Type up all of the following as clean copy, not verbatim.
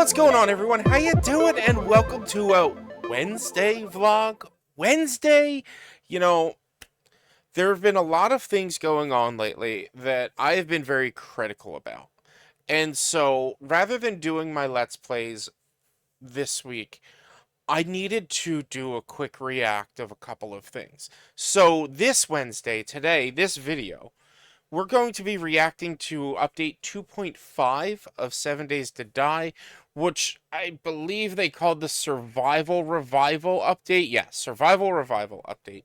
What's going on, everyone? How you doing? And welcome to a Wednesday vlog. Wednesday, you know, there have been a lot of things going on lately that I have been very critical about. And so, rather than doing my Let's Plays this week, I needed to do a quick react of a couple of things. So, this Wednesday, today, this video, we're going to be reacting to update 2.5 of 7 Days to Die, which I believe they called the Survival Revival update. Yeah, Survival Revival update.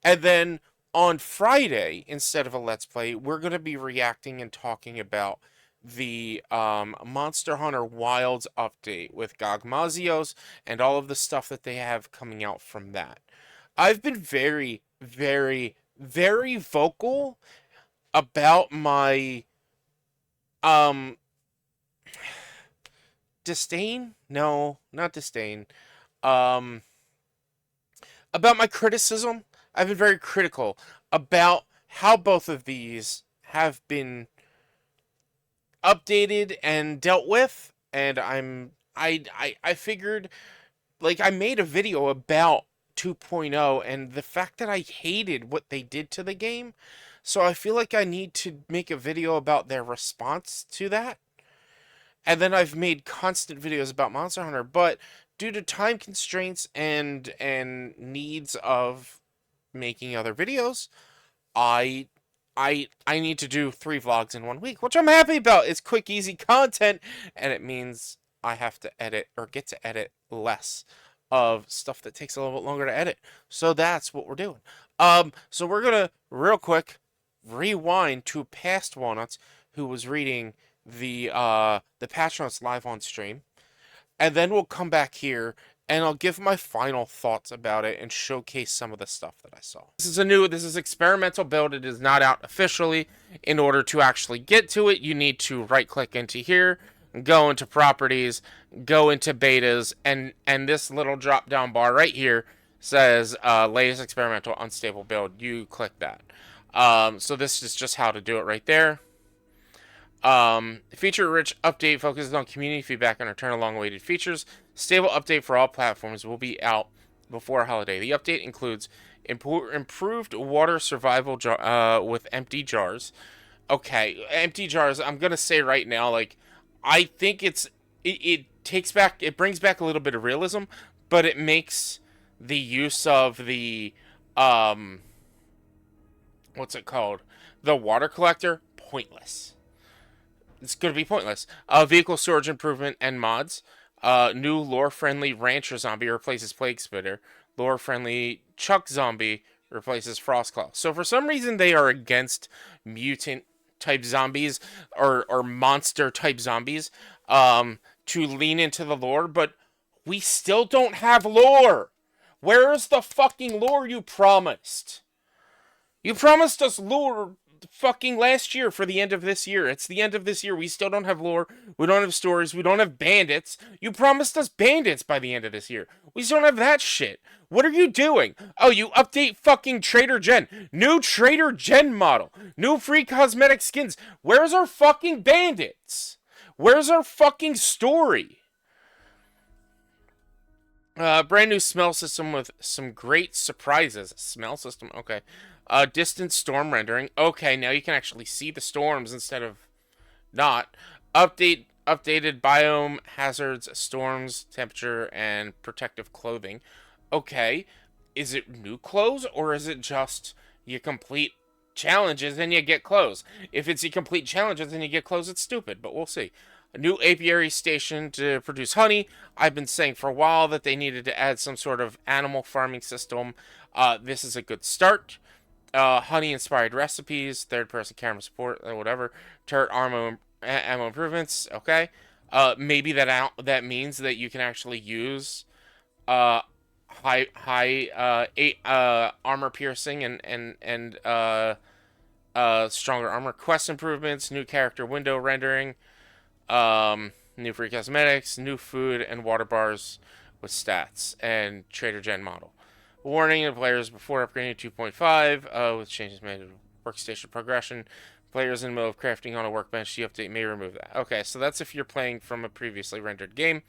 And then on Friday, instead of a Let's Play, we're going to be reacting and talking about the Monster Hunter Wilds update with Gogmazios and all of the stuff that they have coming out from that. I've been very, very, very vocal about my um disdain? No, not disdain. Um about my criticism. I've been very critical about how both of these have been updated and dealt with, and I figured, like, I made a video about 2.0 and the fact that I hated what they did to the game. So I feel like I need to make a video about their response to that. And then I've made constant videos about Monster Hunter, but due to time constraints and needs of making other videos, I I need to do 3 vlogs in 1 week, which I'm happy about. It's quick, easy content, and it means I have to edit, or get to edit, less of stuff that takes a little bit longer to edit. So that's what we're doing. So we're gonna real quick rewind to past Walnuts, who was reading the patch notes live on stream, and then we'll come back here and I'll give my final thoughts about it and showcase some of the stuff that I saw. This is experimental build. It is not out officially. In order to actually get to it, you need to right click into here, go into properties, go into betas, and this little drop down bar right here says latest experimental unstable build. You click that. So this is just how to do it right there. Feature-rich update focuses on community feedback and return long-awaited features. Stable update for all platforms will be out before holiday. The update includes improved water survival with empty jars. Okay, empty jars. I'm gonna say right now, like, I think it brings back a little bit of realism, but it makes the use of the what's it called? The water collector pointless. It's going to be pointless. Vehicle storage improvement and mods. New lore-friendly Rancher Zombie replaces Plague Spitter. Lore-friendly Chuck Zombie replaces Frostclaw. So for some reason they are against mutant-type zombies or monster-type zombies to lean into the lore, but we still don't have lore. Where's the fucking lore you promised? You promised us lore fucking last year for the end of this year. It's the end of this year. We still don't have lore. We don't have stories. We don't have bandits. You promised us bandits by the end of this year. We still don't have that shit. What are you doing? Oh, you update fucking Trader Jen. New Trader Jen model. New free cosmetic skins. Where's our fucking bandits? Where's our fucking story? Brand new smell system with some great surprises. Smell system, okay. Distant storm rendering. Okay, now you can actually see the storms instead of not. Updated biome hazards, storms, temperature, and protective clothing. Okay, is it new clothes or is it just you complete challenges and you get clothes? If it's you complete challenges and you get clothes, it's stupid, but we'll see. A new apiary station to produce honey. I've been saying for a while that they needed to add some sort of animal farming system. This is a good start. Honey-inspired recipes, third-person camera support, whatever. Turret ammo improvements. Okay. Maybe that means that you can actually use high armor piercing and stronger armor. Quest improvements, new character window rendering. New free cosmetics, new food and water bars with stats, and Trader Jen model. Warning to players before upgrading to 2.5 with changes made to workstation progression. Players in the middle of crafting on a workbench, the update may remove that. Okay, so that's if you're playing from a previously rendered game.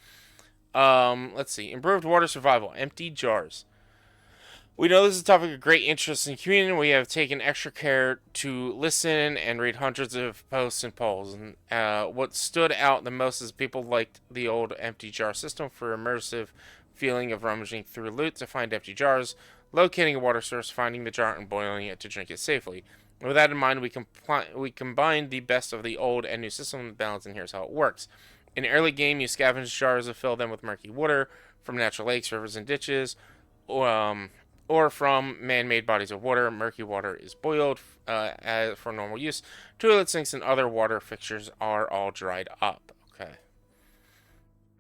Let's see. Improved water survival. Empty jars. We know this is a topic of great interest in the community, and we have taken extra care to listen and read hundreds of posts and polls. And what stood out the most is people liked the old empty jar system for immersive feeling of rummaging through loot to find empty jars, locating a water source, finding the jar, and boiling it to drink it safely. With that in mind, we combined the best of the old and new system balance, and here's how it works. In early game, you scavenge jars to fill them with murky water from natural lakes, rivers, and ditches. Or from man-made bodies of water. Murky water is boiled for normal use. Toilet sinks and other water fixtures are all dried up. Okay.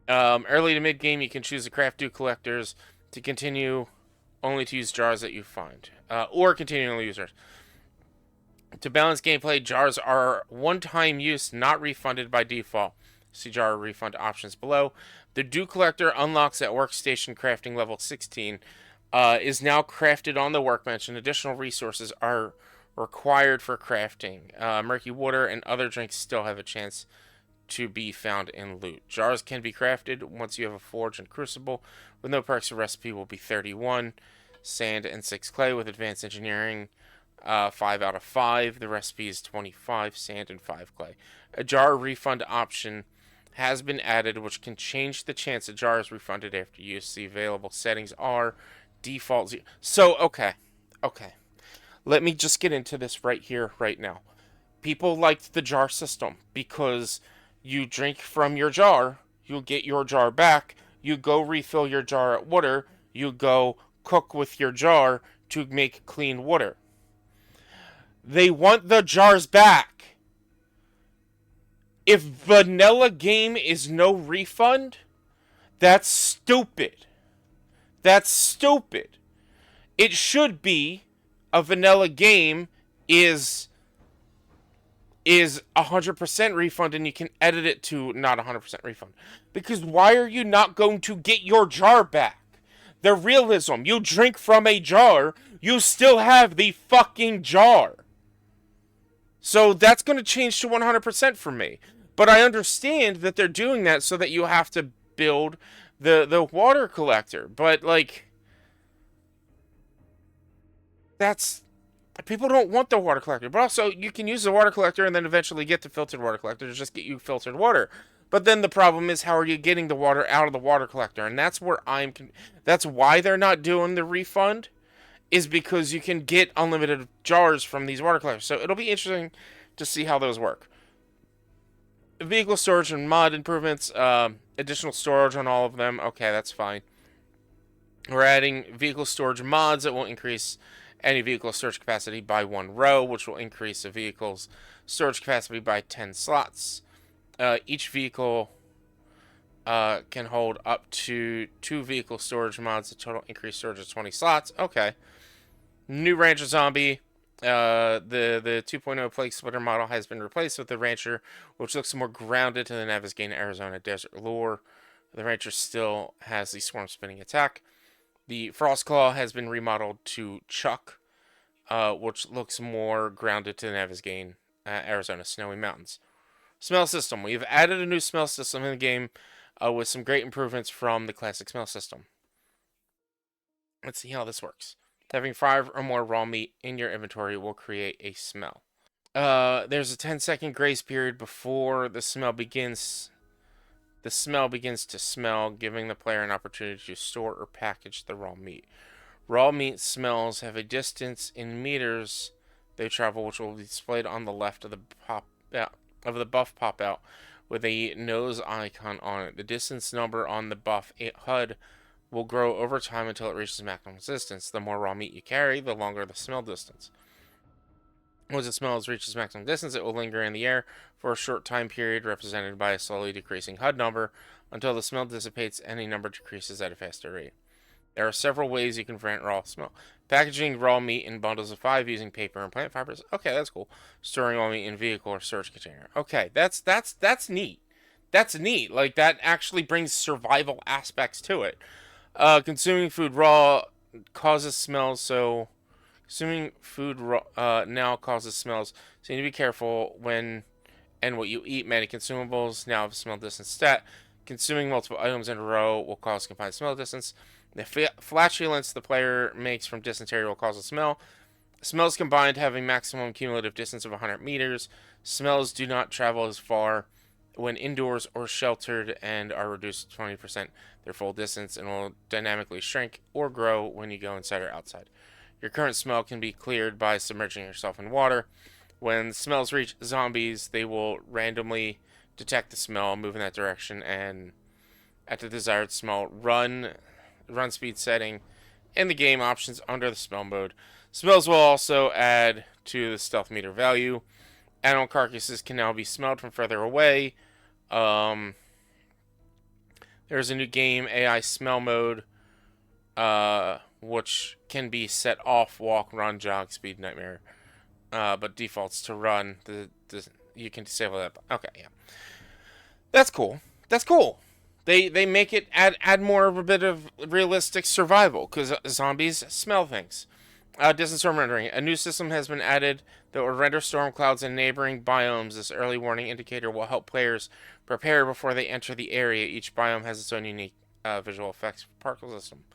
Early to mid-game, you can choose the craft dew collectors to continue only to use jars that you find. Or continually use jars. To balance gameplay, jars are one-time use, not refunded by default. See jar refund options below. The dew collector unlocks at workstation crafting level 16. Is now crafted on the workbench, and additional resources are required for crafting. Murky water and other drinks still have a chance to be found in loot. Jars can be crafted once you have a forge and crucible. With no perks, the recipe will be 31 sand and 6 clay. With advanced engineering, 5 out of 5. The recipe is 25 sand and 5 clay. A jar refund option has been added, which can change the chance a jar is refunded after use. The available settings are default 0. So, okay. Let me just get into this right here, right now. People liked the jar system because you drink from your jar, you get your jar back, you go refill your jar at water, you go cook with your jar to make clean water. They want the jars back. If vanilla game is no refund, that's stupid. That's stupid. It should be a vanilla game is 100% refund, and you can edit it to not 100% refund. Because why are you not going to get your jar back? The realism. You drink from a jar, you still have the fucking jar. So that's going to change to 100% for me. But I understand that they're doing that so that you have to build the water collector, but like that's people don't want the water collector. But also you can use the water collector and then eventually get the filtered water collector to just get you filtered water. But then the problem is, how are you getting the water out of the water collector? And that's where that's why they're not doing the refund, is because you can get unlimited jars from these water collectors. So it'll be interesting to see how those work. Vehicle storage and mod improvements, additional storage on all of them. Okay, that's fine. We're adding vehicle storage mods that will increase any vehicle storage capacity by 1 row, which will increase the vehicle's storage capacity by 10 slots. Each vehicle can hold up to 2 vehicle storage mods. The total increased storage is 20 slots. Okay. New Rancher Zombie. The 2.0 Plague Splitter model has been replaced with the Rancher, which looks more grounded to the Navezgane, Arizona desert lore. The Rancher still has the swarm spinning attack. The Frostclaw has been remodeled to Chuck, which looks more grounded to the Navezgane, Arizona snowy mountains. Smell system. We've added a new smell system in the game with some great improvements from the classic smell system. Let's see how this works. Having 5 or more raw meat in your inventory will create a smell. There's a 10-second grace period before the smell begins. The smell begins to smell, giving the player an opportunity to store or package the raw meat. Raw meat smells have a distance in meters they travel, which will be displayed on the left of the buff pop out with a nose icon on it. The distance number on the buff HUD will grow over time until it reaches maximum distance. The more raw meat you carry, the longer the smell distance. Once the smell reaches maximum distance, it will linger in the air for a short time period, represented by a slowly decreasing HUD number, until the smell dissipates and a number decreases at a faster rate. There are several ways you can prevent raw smell. Packaging raw meat in bundles of 5 using paper and plant fibers. Okay, that's cool. Storing raw meat in vehicle or storage container. Okay, that's neat. That's neat. Like, that actually brings survival aspects to it. Consuming food raw causes smells, so Consuming food now causes smells, so you need to be careful when and what you eat. Many consumables now have a smell distance stat. Consuming multiple items in a row will cause confined smell distance. The flatulence the player makes from dysentery will cause a smell. Smells combined have a maximum cumulative distance of 100 meters. Smells do not travel as far when indoors or sheltered and are reduced to 20% their full distance and will dynamically shrink or grow when you go inside or outside. Your current smell can be cleared by submerging yourself in water. When smells reach zombies, they will randomly detect the smell, move in that direction, and at the desired smell, run speed setting, in the game options under the smell mode. Smells will also add to the stealth meter value. Animal carcasses can now be smelled from further away. Um, there's a new game AI smell mode, which can be set off, walk, run, jog, speed, nightmare, but defaults to run. You can disable that. Okay, yeah, that's cool. That's cool. They make it add more of a bit of realistic survival because zombies smell things. Distant storm rendering. A new system has been added that will render storm clouds in neighboring biomes. This early warning indicator will help players prepare before they enter the area. Each biome has its own unique visual effects particle system.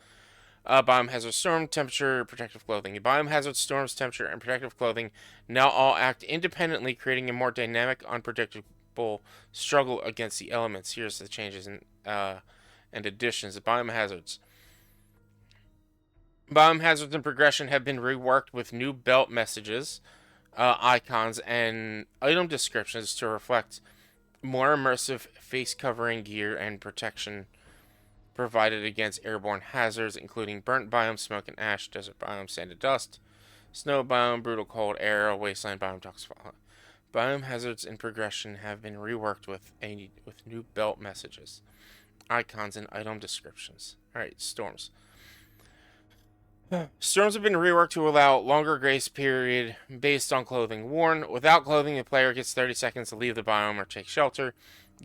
Biome hazard storm, temperature, protective clothing. Biome hazard storms, temperature, and protective clothing now all act independently, creating a more dynamic, unpredictable struggle against the elements. Here's the changes and additions. The biome hazards. Biome hazards and progression have been reworked with new belt messages, icons, and item descriptions to reflect more immersive face covering gear and protection provided against airborne hazards, including burnt biome, smoke and ash, desert biome, sand and dust, snow biome, brutal cold air, wasteland biome, toxic. Biome hazards and progression have been reworked with new belt messages, icons, and item descriptions. All right, storms. Storms have been reworked to allow longer grace period based on clothing worn. Without clothing, the player gets 30 seconds to leave the biome or take shelter.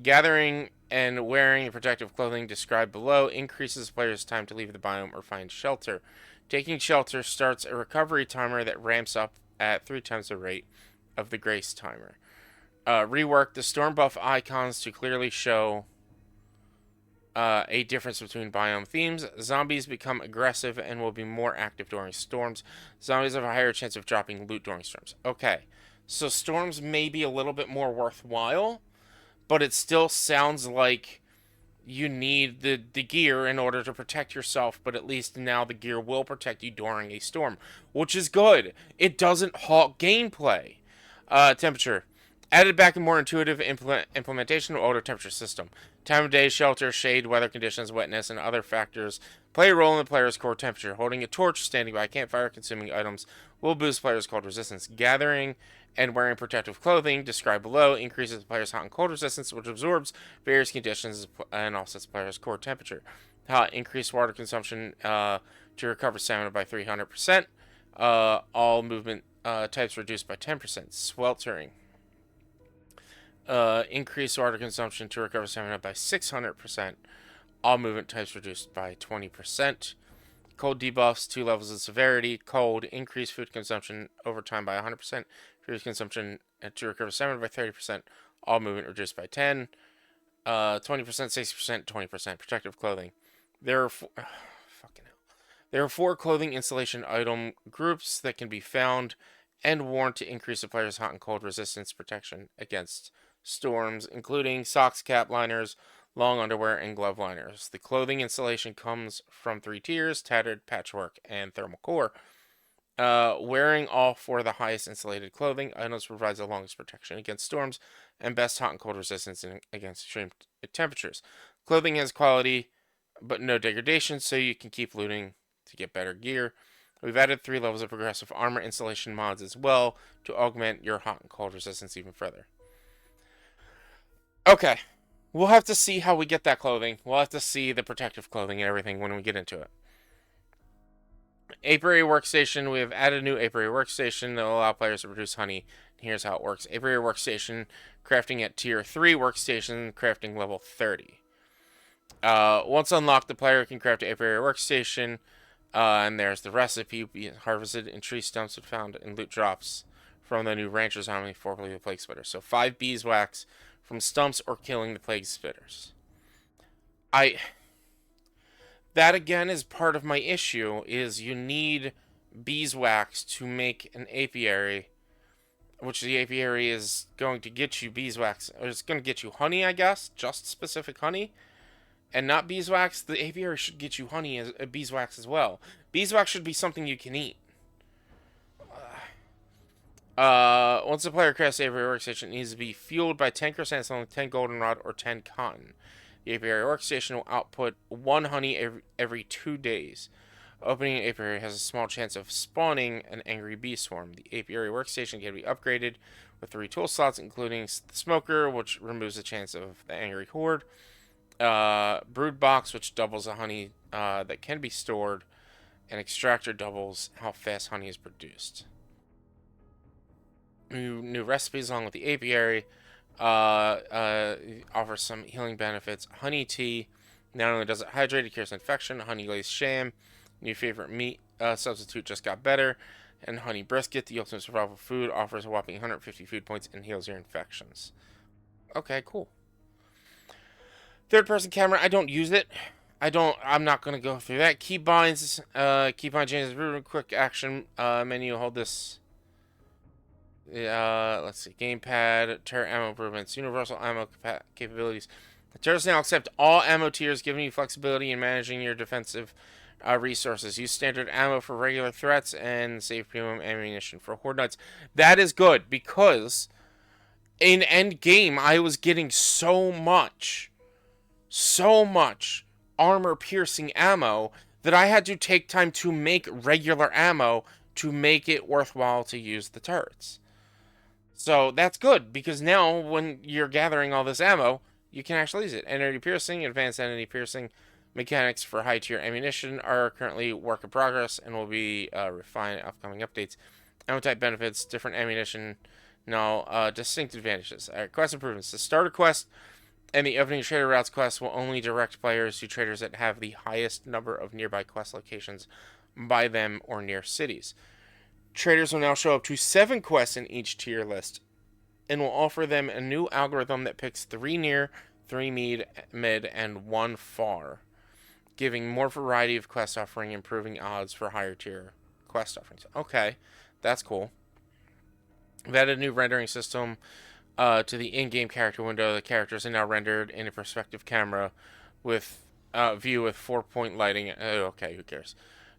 Gathering and wearing protective clothing described below increases the player's time to leave the biome or find shelter. Taking shelter starts a recovery timer that ramps up at 3 times the rate of the grace timer. Rework the storm buff icons to clearly show a difference between biome themes. Zombies become aggressive and will be more active during storms. Zombies have a higher chance of dropping loot during storms. Okay, so storms may be a little bit more worthwhile, but it still sounds like you need the gear in order to protect yourself, but at least now the gear will protect you during a storm, which is good. It doesn't halt gameplay. Temperature. Added back a more intuitive implementation of older temperature system. Time of day, shelter, shade, weather conditions, wetness, and other factors play a role in the player's core temperature. Holding a torch, standing by a campfire, consuming items will boost players' cold resistance. Gathering and wearing protective clothing, described below, increases the player's hot and cold resistance, which absorbs various conditions and offsets the player's core temperature. Increased water consumption to recover stamina by 300%. All movement types reduced by 10%. Sweltering. Increased water consumption to recover stamina by 600%. All movement types reduced by 20%. Cold debuffs, 2 levels of severity. Cold, increased food consumption over time by 100%. Food consumption to recover stamina by 30%. All movement reduced by 10. 20%, 60%, 20%. Protective clothing. There are fucking hell. There are 4 clothing installation item groups that can be found and worn to increase the player's hot and cold resistance protection against storms, including socks, cap liners, long underwear, and glove liners. The clothing installation comes from 3 tiers: tattered, patchwork, and thermal core. Wearing all 4 of the highest insulated clothing items provides the longest protection against storms and best hot and cold resistance against extreme temperatures. Clothing has quality but no degradation, so you can keep looting to get better gear. We've added 3 levels of progressive armor installation mods as well to augment your hot and cold resistance even further. Okay, we'll have to see how we get that clothing. We'll have to see the protective clothing and everything when we get into it. Apiary workstation. We have added a new apiary workstation that will allow players to produce honey. Here's how it works. Apiary workstation, crafting at tier 3 workstation, crafting level 30. Once unlocked, the player can craft an apiary workstation And there's the recipe harvested in tree stumps and found in loot drops from the new Rancher's Army, formerly the Plague Spitter. So 5 beeswax from stumps or killing the Plague Spitters. I that again is part of my issue is you need beeswax to make an apiary, which the apiary is going to get you beeswax, or it's going to get you honey, I guess, just specific honey, and not beeswax. The apiary should get you honey as beeswax as well. Beeswax should be something you can eat. Once the player crafts the apiary workstation, it needs to be fueled by 10 sandstone, 10 goldenrod, or 10 cotton. The apiary workstation will output 1 honey every 2 days. Opening an apiary has a small chance of spawning an angry bee swarm. The apiary workstation can be upgraded with 3 tool slots, including the smoker, which removes the chance of the angry horde, brood box, which doubles the honey that can be stored, and extractor doubles how fast honey is produced. New recipes along with the apiary offers some healing benefits. Honey tea not only does it hydrate, it cures infection. Honey glazed sham, new favorite meat substitute, just got better. And honey brisket, the ultimate survival food, offers a whopping 150 food points and heals your infections. Okay, cool. Third person camera, I don't use it. I'm not gonna go through that. Keybinds, keybind changes quick action menu. Hold this. Let's see. Gamepad, turret ammo improvements, universal ammo capabilities. The turrets now accept all ammo tiers, giving you flexibility in managing your defensive resources. Use standard ammo for regular threats and save premium ammunition for Horde Knights. That is good because in end game I was getting so much armor piercing ammo that I had to take time to make regular ammo to make it worthwhile to use the turrets. So that's good, because now when you're gathering all this ammo, you can actually use it. Entity piercing, advanced entity piercing mechanics for high tier ammunition are currently work in progress and will be refined in upcoming updates. Ammo type benefits, different ammunition, now distinct advantages. Alright, quest improvements. The starter quest and the opening trader routes quest will only direct players to traders that have the highest number of nearby quest locations by them or near cities. Traders will now show up to 7 quests in each tier list and will offer them a new algorithm that picks 3 near, 3 mid, and 1 far, giving more variety of quest offering, improving odds for higher tier quest offerings. Okay, that's cool. We've added a new rendering system to the in-game character window. The characters are now rendered in a perspective camera with view with 4-point lighting. Okay, who cares?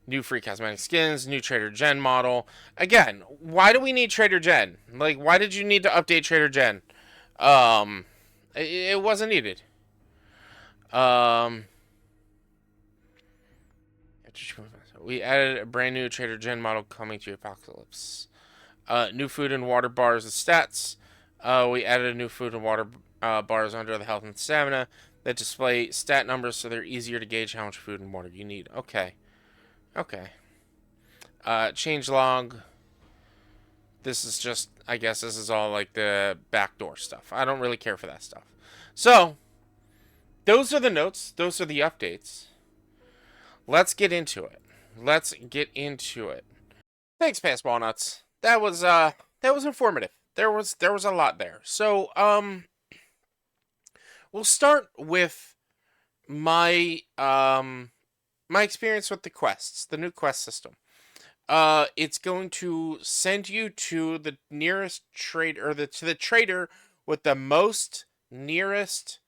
New free cosmetic skins, new Trader Jen model. Again, why do we need Trader Jen? Like, why did you need to update Trader Jen? It wasn't needed. We added a brand new Trader Jen model coming to Apocalypse. New food and water bars and stats. We added a new food and water bars under the health and stamina that display stat numbers so they're easier to gauge how much food and water you need. Okay. Change log. This is just, I guess this is all like the backdoor stuff. I don't really care for that stuff. So, those are the notes. Those are the updates. Let's get into it. Thanks, Passball Nuts. That was informative. There was a lot there. So, we'll start with my my experience with the quests, the new quest system. It's going to send you to the nearest trade, or to the trader with the most nearest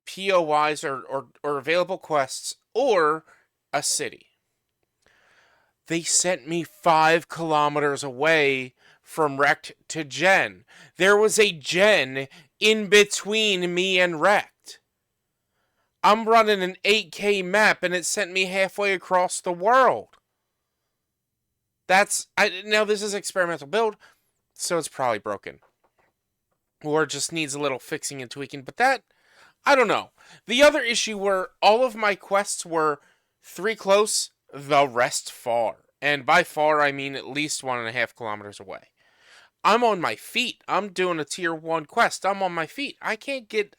POIs or available quests, or a city. They sent me 5 kilometers away from Wrecked to Gen. There was a Gen in between me and Wrecked. I'm running an 8K map and it sent me halfway across the world. Now this is experimental build, so it's probably broken. Or just needs a little fixing and tweaking, but that, I don't know. The other issue were all of my quests were 3 close, the rest far. And by far, I mean at least 1.5 kilometers away. I'm on my feet. I'm doing a tier 1 quest. I'm on my feet. I can't get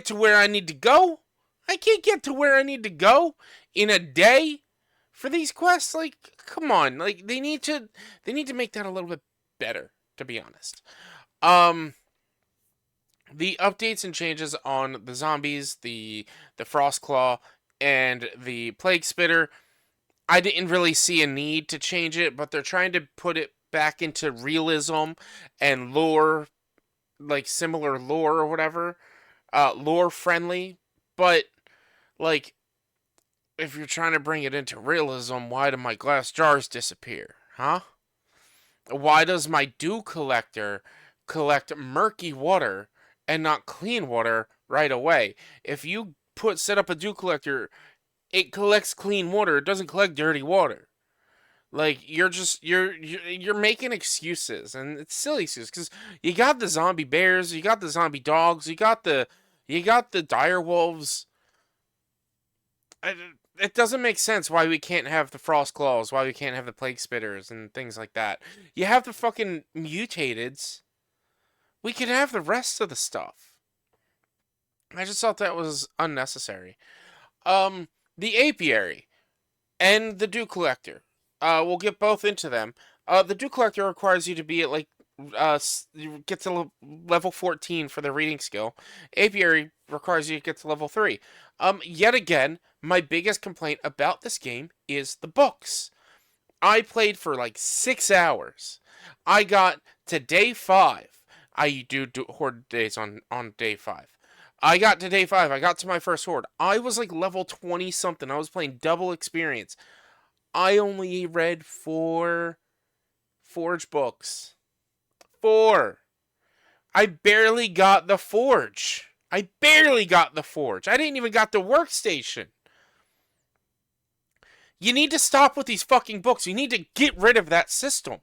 to where I need to go. I can't get to where I need to go in a day for these quests. Like, come on. Like, they need to make that a little bit better, to be honest. Um, the updates and changes on the zombies, the frost claw, and the plague spitter, I didn't really see a need to change it, but they're trying to put it back into realism and lore, like similar lore or whatever, lore friendly. But like, if you're trying to bring it into realism, why do my glass jars disappear? Huh? Why does my dew collector collect murky water and not clean water right away? If you set up a dew collector, it collects clean water. It doesn't collect dirty water. Like, you're making excuses, and it's silly excuses because you got the zombie bears, you got the zombie dogs, you got the dire wolves. It doesn't make sense why we can't have the frost claws, why we can't have the plague spitters and things like that. You have the fucking mutateds. We can have the rest of the stuff. I just thought that was unnecessary. Um, the apiary and the dew collector. We'll get both into them. The dew collector requires you to be at like you get to level 14 for the reading skill. Apiary requires you to get to level 3. Yet again, my biggest complaint about this game is the books. I played for like 6 hours. I got to day 5. I do horde days on day 5. I got to day 5. I got to my first horde. I was like level 20 something. I was playing double experience. I only read 4 Forge books. 4. I barely got the Forge. I barely got the Forge. I didn't even got the workstation. You need to stop with these fucking books. You need to get rid of that system.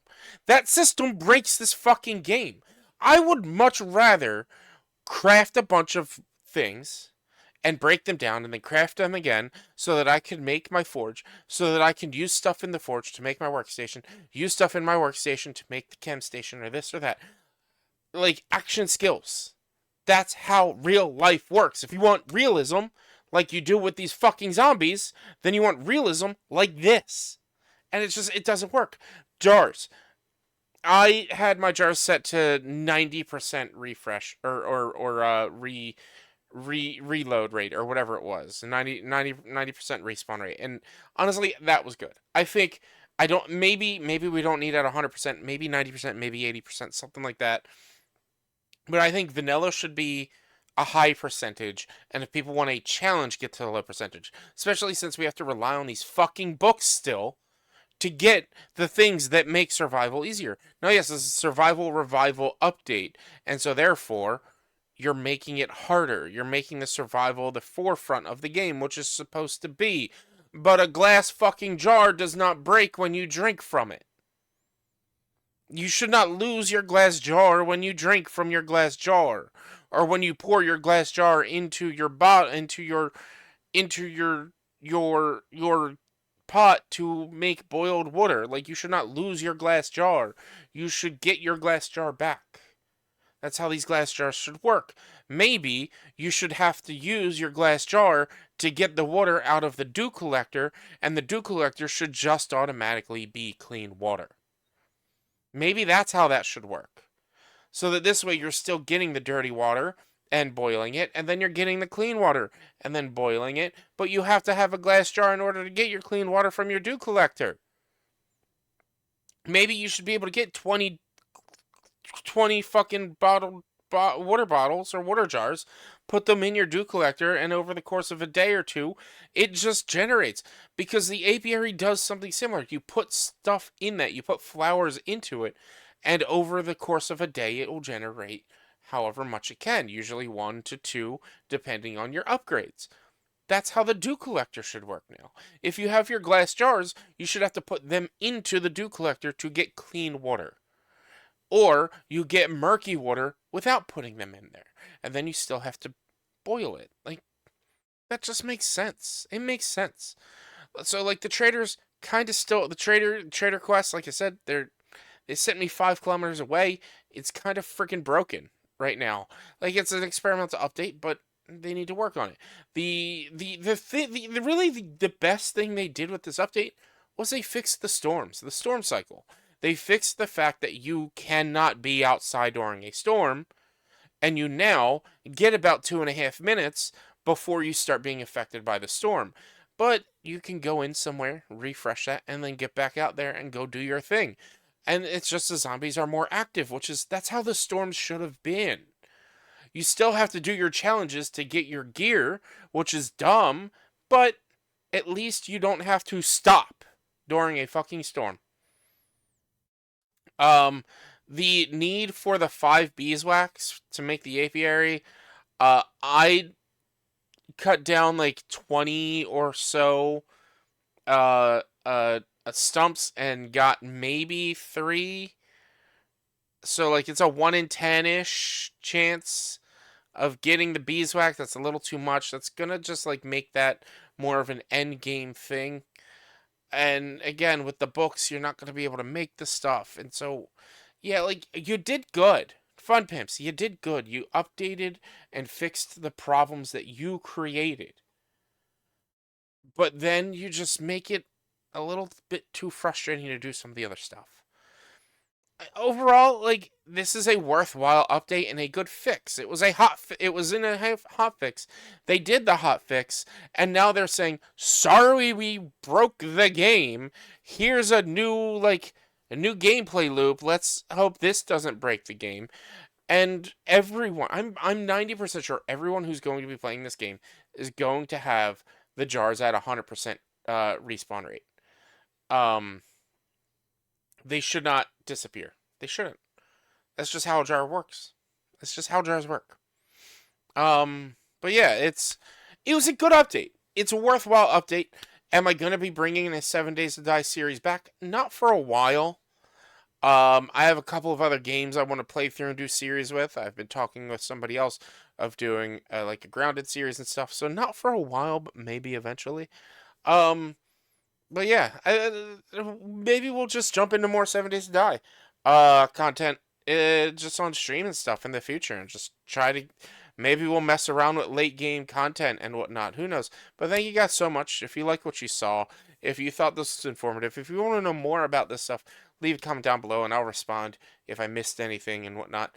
That system breaks this fucking game. I would much rather craft a bunch of things and break them down and then craft them again so that I can make my forge, so that I can use stuff in the forge to make my workstation, use stuff in my workstation to make the chem station or this or that. Like, action skills. That's how real life works. If you want realism, like you do with these fucking zombies, then you want realism like this. And it doesn't work. Jars. I had my jars set to 90% refresh reload rate or whatever it was, 90% respawn rate. And honestly, that was good. I think I don't maybe we don't need at 100%, maybe 90%, maybe 80%, something like that. But I think vanilla should be a high percentage, and if people want a challenge, get to a low percentage. Especially since we have to rely on these fucking books still to get the things that make survival easier. Now, yes, this is a survival revival update, and so therefore, you're making it harder. You're making the survival the forefront of the game, which is supposed to be. But a glass fucking jar does not break when you drink from it. You should not lose your glass jar when you drink from your glass jar, or when you pour your glass jar into your your pot to make boiled water. Like, you should not lose your glass jar. You should get your glass jar back. That's how these glass jars should work. Maybe you should have to use your glass jar to get the water out of the dew collector, and the dew collector should just automatically be clean water. Maybe that's how that should work. So that this way you're still getting the dirty water and boiling it, and then you're getting the clean water and then boiling it, but you have to have a glass jar in order to get your clean water from your dew collector. Maybe you should be able to get 20 fucking water bottles or water jars, put them in your dew collector, and over the course of a day or two, it just generates. Because the apiary does something similar. You put stuff in that, you put flowers into it, and over the course of a day, it will generate however much it can, usually 1 to 2, depending on your upgrades. That's how the dew collector should work now. If you have your glass jars, you should have to put them into the dew collector to get clean water. Or you get murky water without putting them in there. And then you still have to boil it. Like, that just makes sense. It makes sense. So, like, the traders kind of still, the trader quest, like I said, they sent me 5 kilometers away. It's kind of freaking broken right now. Like, it's an experimental update, but They need to work on it. The best thing they did with this update was they fixed the storms, the storm cycle. They fixed the fact that you cannot be outside during a storm, and you now get about 2.5 minutes before you start being affected by the storm. But you can go in somewhere, refresh that, and then get back out there and go do your thing. And it's just the zombies are more active, that's how the storms should have been. You still have to do your challenges to get your gear, which is dumb, but at least you don't have to stop during a fucking storm. The need for the 5 beeswax to make the apiary, I cut down like 20 or so stumps and got maybe 3. So like it's a 1 in 10-ish chance of getting the beeswax. That's a little too much. That's gonna just like make that more of an end game thing. And again, with the books, you're not gonna be able to make the stuff. And so, yeah, like you did good, Fun Pimps. You did good. You updated and fixed the problems that you created. But then you just make it a little bit too frustrating to do some of the other stuff. Overall, like, this is a worthwhile update and a good fix. It was in a hot fix. They did the hot fix, and now they're saying, sorry we broke the game. Here's a new gameplay loop. Let's hope this doesn't break the game. And everyone, I'm 90% sure everyone who's going to be playing this game is going to have the jars at 100% respawn rate. They should not disappear. They shouldn't. That's just how a jar works. That's just how jars work. But yeah, it was a good update. It's a worthwhile update. Am I gonna be bringing a 7 Days to Die series back? Not for a while. I have a couple of other games I want to play through and do series with. I've been talking with somebody else of doing like a Grounded series and stuff. So not for a while, but maybe eventually. But yeah, maybe we'll just jump into more 7 Days to Die content just on stream and stuff in the future, and just try to, maybe we'll mess around with late game content and whatnot. Who knows? But thank you guys so much. If you like what you saw, if you thought this was informative, if you want to know more about this stuff, leave a comment down below and I'll respond if I missed anything and whatnot.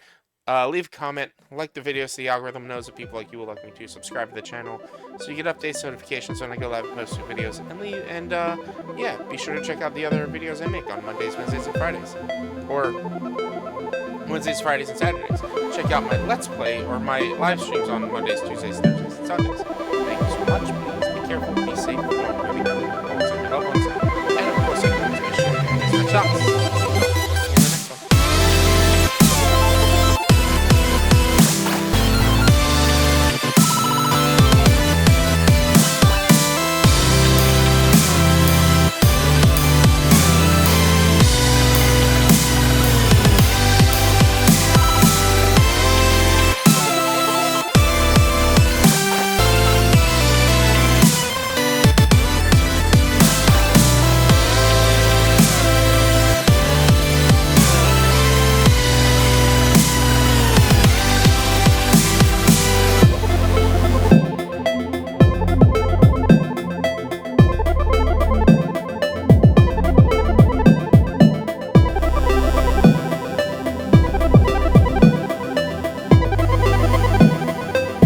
Leave a comment, like the video so the algorithm knows that people like you will like me too. Subscribe to the channel so you get updates, notifications when I go live and post new videos. And yeah, be sure to check out the other videos I make on Mondays, Wednesdays, and Fridays. Or Wednesdays, Fridays, and Saturdays. Check out my Let's Play or my live streams on Mondays, Tuesdays, Thursdays, and Sundays. Thank you so much. Please be careful, be safe, don't really hurt your loved ones. And of course, be sure to hit the shots.